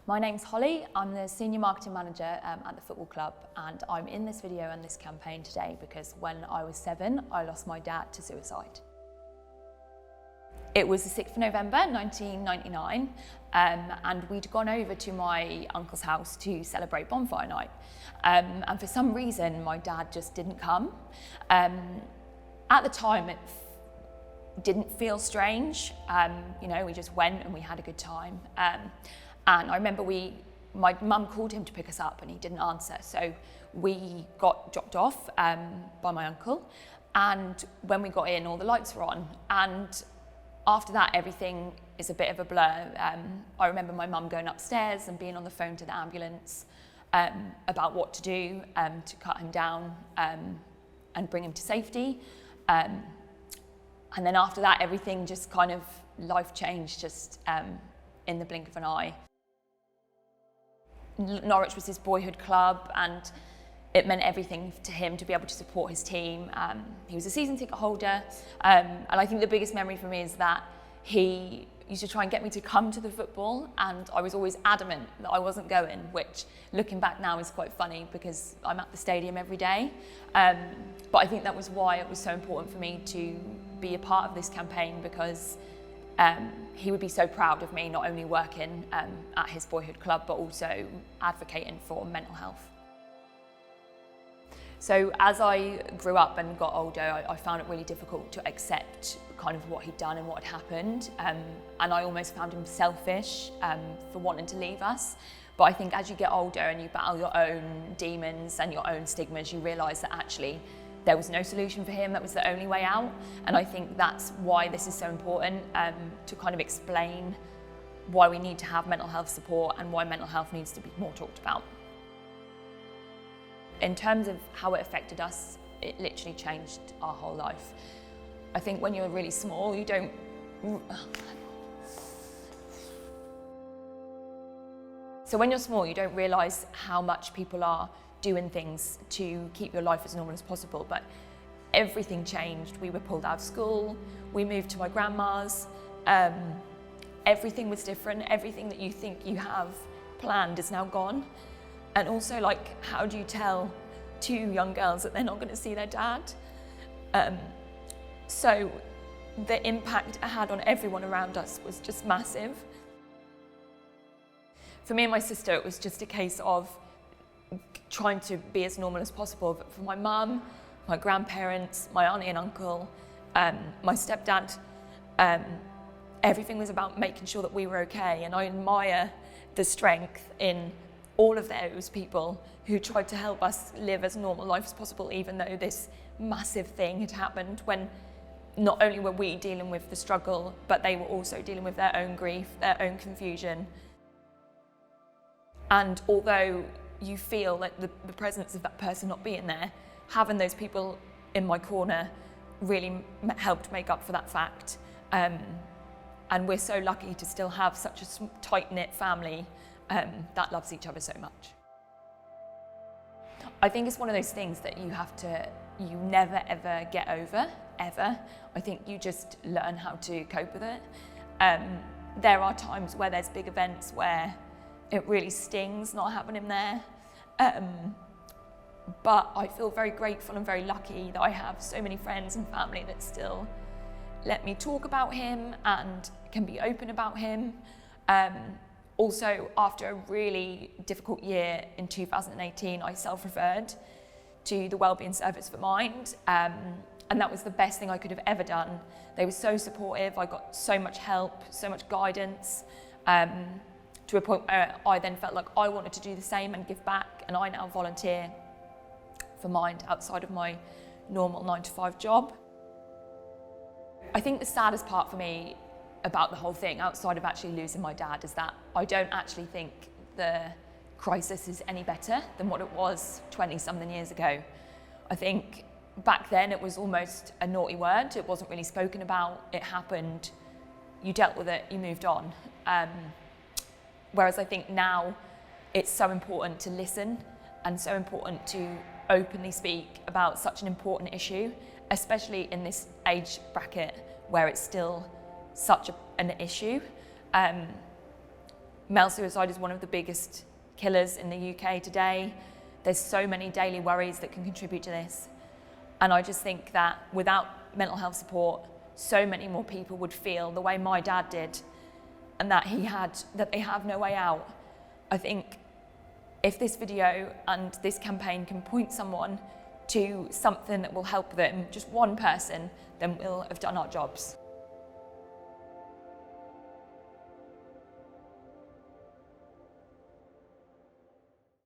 My name's Holly, I'm the Senior Marketing Manager at the football club, and I'm in this video and this campaign today because when I was 7, I lost my dad to suicide. It was the 6th of November 1999 and we'd gone over to my uncle's house to celebrate bonfire night, and for some reason my dad just didn't come. At the time it didn't feel strange, we just went and we had a good time. And I remember my mum called him to pick us up and he didn't answer. So we got dropped off by my uncle. And when we got in, all the lights were on. And after that, everything is a bit of a blur. I remember my mum going upstairs and being on the phone to the ambulance about what to do to cut him down and bring him to safety. And then after that, everything just kind of, life changed just in the blink of an eye. Norwich was his boyhood club and it meant everything to him to be able to support his team. He was a season ticket holder, and I think the biggest memory for me is that he used to try and get me to come to the football, and I was always adamant that I wasn't going, which looking back now is quite funny because I'm at the stadium every day. But I think that was why it was so important for me to be a part of this campaign, because he would be so proud of me not only working at his boyhood club but also advocating for mental health. So as I grew up and got older, I found it really difficult to accept kind of what he'd done and what had happened, and I almost found him selfish for wanting to leave us. But I think as you get older and you battle your own demons and your own stigmas, you realise that actually there was no solution for him, that was the only way out. And I think that's why this is so important, to kind of explain why we need to have mental health support and why mental health needs to be more talked about. In terms of how it affected us, it literally changed our whole life. I think when you're really small, you don't... So when you're small, you don't realise how much people are doing things to keep your life as normal as possible, but everything changed. We were pulled out of school, we moved to my grandma's, everything was different. Everything that you think you have planned is now gone. And also, like, how do you tell two young girls that they're not going to see their dad? So the impact it had on everyone around us was just massive. For me and my sister, it was just a case of trying to be as normal as possible. But for my mum, my grandparents, my auntie and uncle, my stepdad, everything was about making sure that we were okay. And I admire the strength in all of those people who tried to help us live as normal life as possible, even though this massive thing had happened, when not only were we dealing with the struggle, but they were also dealing with their own grief, their own confusion. And although you feel like the presence of that person not being there, having those people in my corner really helped make up for that fact. And we're so lucky to still have such a tight-knit family that loves each other so much. I think it's one of those things that you never ever get over, ever. I think you just learn how to cope with it. There are times where there's big events where it really stings not having him there. But I feel very grateful and very lucky that I have so many friends and family that still let me talk about him and can be open about him. Also, after a really difficult year in 2018, I self-referred to the Wellbeing Service for Mind, and that was the best thing I could have ever done. They were so supportive, I got so much help, so much guidance, to a point where I then felt like I wanted to do the same and give back, and I now volunteer for Mind outside of my normal 9-to-5 job. I think the saddest part for me about the whole thing, outside of actually losing my dad, is that I don't actually think the crisis is any better than what it was 20-something years ago. I think back then it was almost a naughty word. It wasn't really spoken about. It happened, you dealt with it, you moved on. Whereas I think now it's so important to listen and so important to openly speak about such an important issue, especially in this age bracket where it's still such an issue. Male suicide is one of the biggest killers in the UK today. There's so many daily worries that can contribute to this. And I just think that without mental health support, so many more people would feel the way my dad did, and that they have no way out. I think if this video and this campaign can point someone to something that will help them, just one person, then we'll have done our jobs.